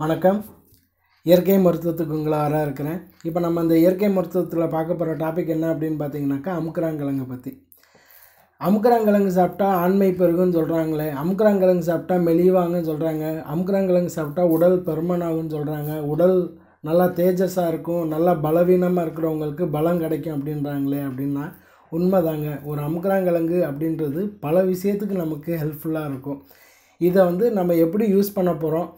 வணக்கம். இயற்கை மருத்துவத்துக்கு உங்களை இருக்கிறேன். இப்போ நம்ம இந்த இயற்கை மருத்துவத்தில் பார்க்க போகிற டாபிக் என்ன அப்படின்னு பார்த்தீங்கன்னாக்கா, அமுக்குறாங்கிழங்கு பற்றி. அமுக்குறாங்கிழங்கு சாப்பிட்டா ஆண்மை பெருகுன்னு சொல்கிறாங்களே, அமுக்குறாங்கிழங்கு சாப்பிட்டா மெலிவாங்கன்னு சொல்கிறாங்க, அமுக்குறாங்கிழங்கு சாப்பிட்டா உடல் பருமனாகுன்னு சொல்கிறாங்க, உடல் நல்லா தேஜஸாக இருக்கும், நல்லா பலவீனமாக இருக்கிறவங்களுக்கு பலம் கிடைக்கும் அப்படின்றாங்களே. அப்படின்னா உண்மைதாங்க. ஒரு அமுக்குறாங்கிழங்கு அப்படின்றது பல விஷயத்துக்கு நமக்கு ஹெல்ப்ஃபுல்லாக இருக்கும். இதை நம்ம எப்படி யூஸ் பண்ண போகிறோம்,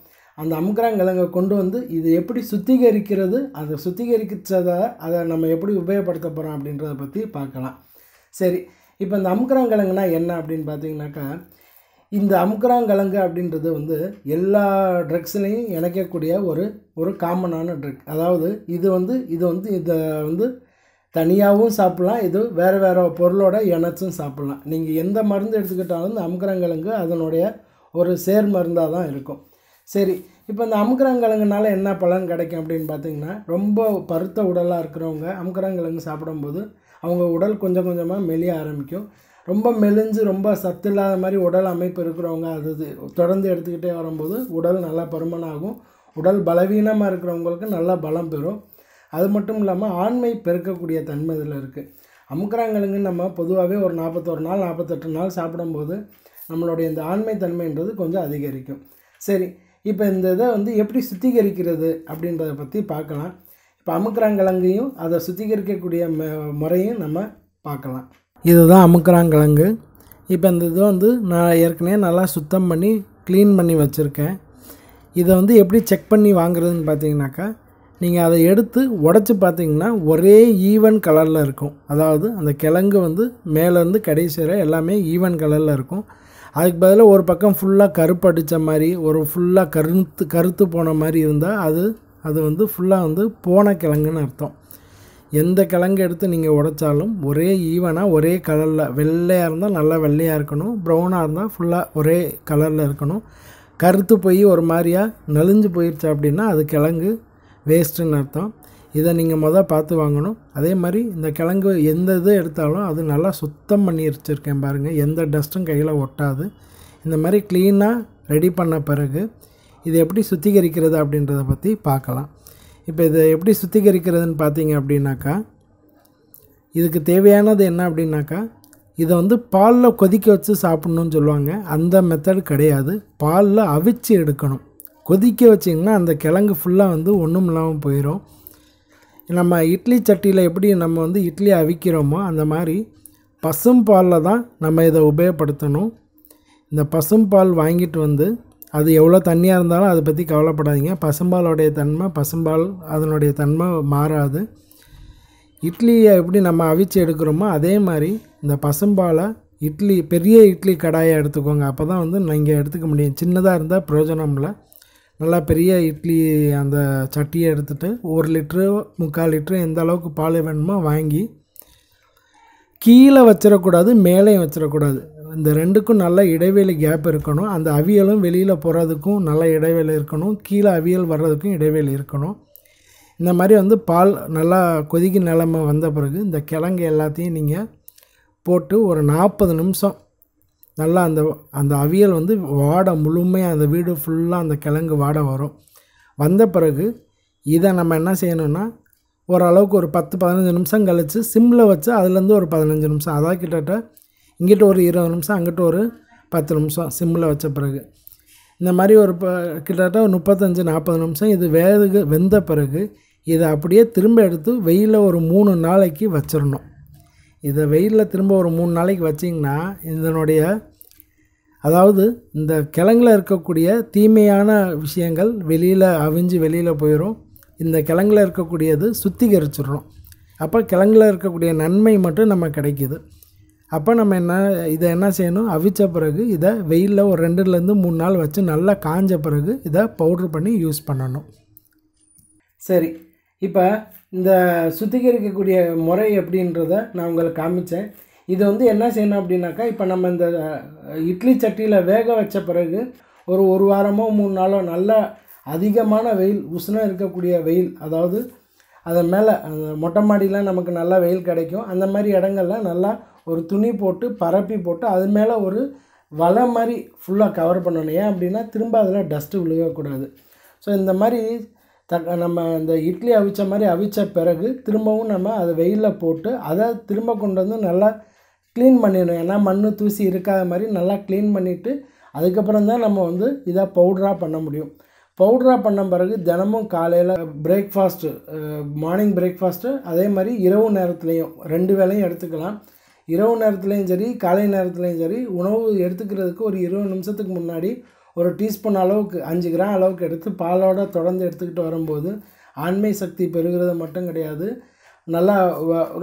அந்த அமுக்குறாங்கிழங்கை கொண்டு இது எப்படி சுத்திகரிக்கிறது, அதை சுத்திகரிச்சதை அதை நம்ம எப்படி உபயோகப்படுத்த போகிறோம் அப்படின்றத பற்றி பார்க்கலாம். சரி, இப்போ இந்த அமுக்குறாங்கிழங்குனா என்ன அப்படின்னு பார்த்தீங்கன்னாக்கா, இந்த அமுக்குறாங்கிழங்கு அப்படின்றது எல்லா ட்ரக்ஸ்லையும் இணைக்கக்கூடிய ஒரு காமனான ட்ரக். அதாவது இதை தனியாகவும் சாப்பிட்லாம், இது வேறு வேறு பொருளோட இணைச்சும் சாப்பிட்லாம். நீங்கள் எந்த மருந்து எடுத்துக்கிட்டாலும் இந்த அமுக்குறாங்கிழங்கு அதனுடைய ஒரு சேர் மருந்தாக தான் இருக்கும். சரி, இப்போ இந்த அமுக்குறாங்கிழங்குனால என்ன பலன் கிடைக்கும் அப்படின்னு பார்த்தீங்கன்னா, ரொம்ப பருத்த உடலாக இருக்கிறவங்க அமுக்குறாங்கிழங்கு சாப்பிடும்போது அவங்க உடல் கொஞ்சம் கொஞ்சமாக மெலிய ஆரம்பிக்கும். ரொம்ப மெலிஞ்சு ரொம்ப சத்து இல்லாத மாதிரி உடல் அமைப்பு இருக்கிறவங்க அது தொடர்ந்து எடுத்துக்கிட்டே வரும்போது உடல் நல்லா பருமனாகும். உடல் பலவீனமாக இருக்கிறவங்களுக்கு நல்லா பலம் பெறும். அது மட்டும் இல்லாமல் ஆண்மை பெருக்கக்கூடிய தன்மை இதில் இருக்குது. அமுக்குறாங்கிழங்கு நம்ம பொதுவாகவே ஒரு 41 நாள் 48 நாள் சாப்பிடும்போது நம்மளுடைய இந்த ஆண்மை தன்மைன்றது கொஞ்சம் அதிகரிக்கும். சரி, இப்போ இந்த இதை எப்படி சுத்திகரிக்கிறது அப்படின்றத பற்றி பார்க்கலாம். இப்போ அமுக்குறாங்கிழங்கையும் அதை சுத்திகரிக்கக்கூடிய முறையும் நம்ம பார்க்கலாம். இதுதான் அமுக்குறாங்கிழங்கு. இப்போ இந்த இதை நான் ஏற்கனவே நல்லா சுத்தம் பண்ணி க்ளீன் பண்ணி வச்சுருக்கேன். இதை எப்படி செக் பண்ணி வாங்குறதுன்னு பார்த்தீங்கன்னாக்கா, நீங்கள் அதை எடுத்து உடச்சி பார்த்தீங்கன்னா ஒரே ஈவன் கலரில் இருக்கும். அதாவது அந்த கிழங்கு மேலேருந்து கடைசி வரை எல்லாமே ஈவன் கலரில் இருக்கும். அதுக்கு பதிலாக ஒரு பக்கம் ஃபுல்லாக கருப்படித்த மாதிரி ஒரு ஃபுல்லாக கருத்து போன மாதிரி இருந்தால் அது ஃபுல்லாக போன கிழங்குன்னு அர்த்தம். எந்த கிழங்கு எடுத்து நீங்கள் உடைச்சாலும் ஒரே ஈவனாக ஒரே கலரில், வெள்ளையாக இருந்தால் நல்லா வெள்ளையாக இருக்கணும், ப்ரௌனாக இருந்தால் ஃபுல்லாக ஒரே கலரில் இருக்கணும். கருத்து போய் ஒரு மாதிரியாக நலிஞ்சு போயிடுச்சு அப்படின்னா அது கிழங்கு வேஸ்ட்டுன்னு அர்த்தம். இதை நீங்கள் பார்த்து வாங்கணும். அதே மாதிரி இந்த கிழங்கு எந்த இது எடுத்தாலும் அது நல்லா சுத்தம் பண்ணி வச்சுருக்கேன் பாருங்கள், எந்த டஸ்ட்டும் கையில் ஒட்டாது. இந்த மாதிரி க்ளீனாக ரெடி பண்ண பிறகு இதை எப்படி சுத்திகரிக்கிறது அப்படின்றத பற்றி பார்க்கலாம். இப்போ இதை எப்படி சுத்திகரிக்கிறதுன்னு பார்த்தீங்க அப்படின்னாக்கா, இதுக்கு தேவையானது என்ன அப்படின்னாக்கா, இதை பாலில் கொதிக்க வச்சு சாப்பிட்ணுன்னு சொல்லுவாங்க. அந்த மெத்தட் கிடையாது. பாலில் அவிச்சு எடுக்கணும். கொதிக்க வச்சிங்கன்னா அந்த கிழங்கு ஃபுல்லாக ஒன்றும் இல்லாமல் போயிடும். நம்ம இட்லி சட்டியில் எப்படி நம்ம இட்லி அவிக்கிறோமோ அந்த மாதிரி பசும்பாலில் தான் நம்ம இதை உபயோகப்படுத்தணும். இந்த பசும்பால் வாங்கிட்டு அது எவ்வளோ தண்ணியாக இருந்தாலும் அதை பற்றி கவலைப்படாதீங்க. பசும்பாலோடைய தன்மை பசும்பால், அதனுடைய தன்மை மாறாது. இட்லியை எப்படி நம்ம அவிச்சு எடுக்கிறோமோ அதே மாதிரி இந்த பசும்பாலை பெரிய இட்லி கடாயை எடுத்துக்கோங்க. அப்போ தான் நீங்கள் எடுத்துக்க முடியும். சின்னதாக இருந்தால் பிரயோஜனம் இல்லை. நல்லா பெரிய இட்லி அந்த சட்டியை எடுத்துகிட்டு 1 லிட்ரு 3/4 லிட்ரு எந்த அளவுக்கு பால் வேணுமோ வாங்கி கீழே வச்சிடக்கூடாது, மேலேயும் வச்சிடக்கூடாது. இந்த ரெண்டுக்கும் நல்ல இடைவெளி கேப் இருக்கணும். அந்த அவியலும் வெளியில் போகிறதுக்கும் நல்ல இடைவெளி இருக்கணும், கீழே அவியல் வர்றதுக்கும் இடைவெளி இருக்கணும். இந்த மாதிரி பால் நல்லா கொதிக்க நிலைமை வந்த பிறகு இந்த கிழங்கு எல்லாத்தையும் நீங்கள் போட்டு ஒரு 40 நிமிஷம் நல்லா அந்த அவியல் வாடை முழுமையாக அந்த வீடு ஃபுல்லாக அந்த கிழங்கு வாடை வரும். வந்த பிறகு இதை நம்ம என்ன செய்யணும்னா, ஓரளவுக்கு ஒரு 10-15 நிமிஷம் கழித்து சிம்மில் வச்சு அதுலேருந்து ஒரு 15 நிமிஷம், அதாவது கிட்டத்தட்ட இங்கிட்ட ஒரு 20 நிமிஷம் அங்கிட்ட ஒரு 10 நிமிஷம் சிம்மில் வச்ச பிறகு இந்த மாதிரி ஒரு கிட்டத்தட்ட ஒரு 35-40 நிமிஷம் இது வெந்த பிறகு இதை அப்படியே திரும்ப எடுத்து வெயிலில் ஒரு 3 நாளைக்கு வச்சிடணும். இதை வெயிலில் திரும்ப ஒரு 3 நாளைக்கு வச்சிங்கன்னா அதாவது இந்த கிழங்குல இருக்கக்கூடிய தீமையான விஷயங்கள் அவிஞ்சு வெளியில் போயிடும். இந்த கிழங்குல இருக்கக்கூடியது சுத்திகரிச்சிடுறோம். அப்போ கிழங்குல இருக்கக்கூடிய நன்மை மட்டும் நம்ம கிடைக்கிது. அப்போ நம்ம இதை என்ன செய்யணும், அவிச்ச பிறகு இதை வெயிலில் ஒரு 2லேருந்து 3 நாள் வச்சு நல்லா காஞ்ச பிறகு இதை பவுட்ரு பண்ணி யூஸ் பண்ணணும். சரி, இப்போ இந்த சுத்திகரிக்கக்கூடிய முறை எப்படின்றத நான் உங்களுக்கு காமித்தேன். இது என்ன செய்யணும் அப்படின்னாக்கா, இப்போ நம்ம இந்த இட்லி சட்டியில் வேக வச்ச பிறகு ஒரு வாரமோ 3 நாளோ நல்லா அதிகமான வெயில், உஷ்ணம் இருக்கக்கூடிய வெயில், அதாவது அதன் மேலே அந்த மொட்டை மாடியில் நமக்கு நல்லா வெயில் கிடைக்கும். அந்த மாதிரி இடங்கள்லாம் நல்லா ஒரு துணி போட்டு பரப்பி போட்டு அது மேலே ஒரு வலை மாதிரி ஃபுல்லாக கவர் பண்ணணும். ஏன் அப்படின்னா திரும்ப அதில் டஸ்ட்டு விழுகக்கூடாது. ஸோ இந்த மாதிரி நம்ம இந்த இட்லி அவிச்ச மாதிரி அவிச்ச பிறகு திரும்பவும் நம்ம அதை வெயிலில் போட்டு அதை திரும்ப கொண்டு வந்து நல்லா க்ளீன் பண்ணிடணும். ஏன்னா மண் தூசி இருக்காத மாதிரி நல்லா க்ளீன் பண்ணிவிட்டு அதுக்கப்புறம் தான் நம்ம வந்து இதை பவுடராக பண்ண முடியும். பவுடராக பண்ண பிறகு தினமும் காலையில் பிரேக்ஃபாஸ்ட்டு, மார்னிங் பிரேக்ஃபாஸ்ட்டு, அதே மாதிரி இரவு நேரத்துலேயும் 2 வேளையும் எடுத்துக்கலாம். இரவு நேரத்துலேயும் சரி காலை நேரத்துலேயும் சரி உணவு எடுத்துக்கிறதுக்கு ஒரு 20 நிமிஷத்துக்கு முன்னாடி ஒரு டீஸ்பூன் அளவுக்கு 5 கிராம் அளவுக்கு எடுத்து பாலோட தொடர்ந்து எடுத்துக்கிட்டு வரும்போது ஆண்மை சக்தி பெறுகிறது மட்டும் கிடையாது, நல்லா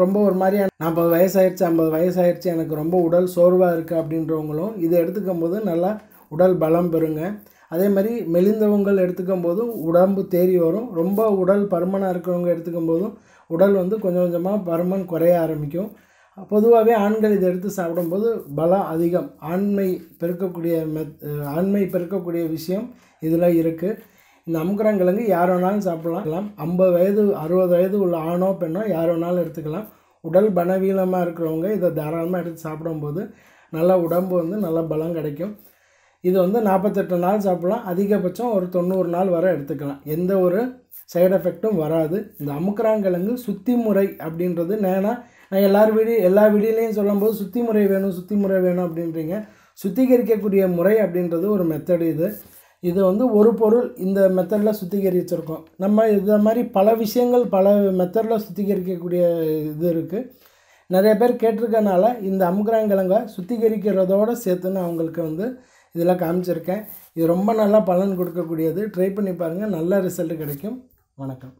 ரொம்ப ஒரு மாதிரியான 40 வயசாகிடுச்சு 50 வயசாகிடுச்சு எனக்கு ரொம்ப உடல் சோர்வாக இருக்குது அப்படின்றவங்களும் இதை எடுத்துக்கும் போது நல்லா உடல் பலம் பெறுங்க. அதே மாதிரி மெலிந்தவங்கள் எடுத்துக்கும் போதும் உடம்பு தேறி வரும். ரொம்ப உடல் பருமனாக இருக்கிறவங்க எடுத்துக்கும் போதும் உடல் வந்து கொஞ்சம் கொஞ்சமாக பருமன் குறைய ஆரம்பிக்கும். பொதுவாகவே ஆண்கள் இதை எடுத்து சாப்பிடும்போது பலம் அதிகம். ஆண்மை பெருக்கக்கூடிய விஷயம் இதில் இருக்குது. இந்த அமுக்கரங்கிழங்கு யார் வேணாலும் சாப்பிடலாம். 50 வயது 60 வயது உள்ள ஆணோ பெண்ணோ யார் வேணாலும் எடுத்துக்கலாம். உடல் பலவீனமாக இருக்கிறவங்க இதை தாராளமாக எடுத்து சாப்பிடும்போது நல்லா உடம்பு வந்து நல்லா பலம் கிடைக்கும். இது வந்து 48 நாள் சாப்பிடலாம், அதிகபட்சம் ஒரு 90 நாள் வரை எடுத்துக்கலாம். எந்த ஒரு சைடு எஃபெக்ட்டும் வராது. இந்த அமுக்கராங்கிழங்கு சுத்தி முறை அப்படின்றது நான் எல்லா வீடியோலையும் சொல்லும்போது சுத்தி முறை வேணும் அப்படின்றீங்க. சுத்திகரிக்கக்கூடிய முறை அப்படின்றது ஒரு மெத்தடு. இது வந்து ஒரு பொருள் இந்த மெத்தடில் சுத்திகரிச்சிருக்கோம். நம்ம இதை மாதிரி பல விஷயங்கள் பல மெத்தடில் சுத்திகரிக்கக்கூடிய இது இருக்குது. நிறைய பேர் கேட்டிருக்கனால இந்த அமுக்கராங்கிழங்கை சுத்திகரிக்கிறதோடு சேர்த்துன்னு அவங்களுக்கு வந்து இதில் காமிச்சிருக்கேன். இது ரொம்ப நல்லா பலன் கொடுக்கக்கூடியது. ட்ரை பண்ணி பாருங்கள், நல்ல ரிசல்ட் கிடைக்கும். வணக்கம்.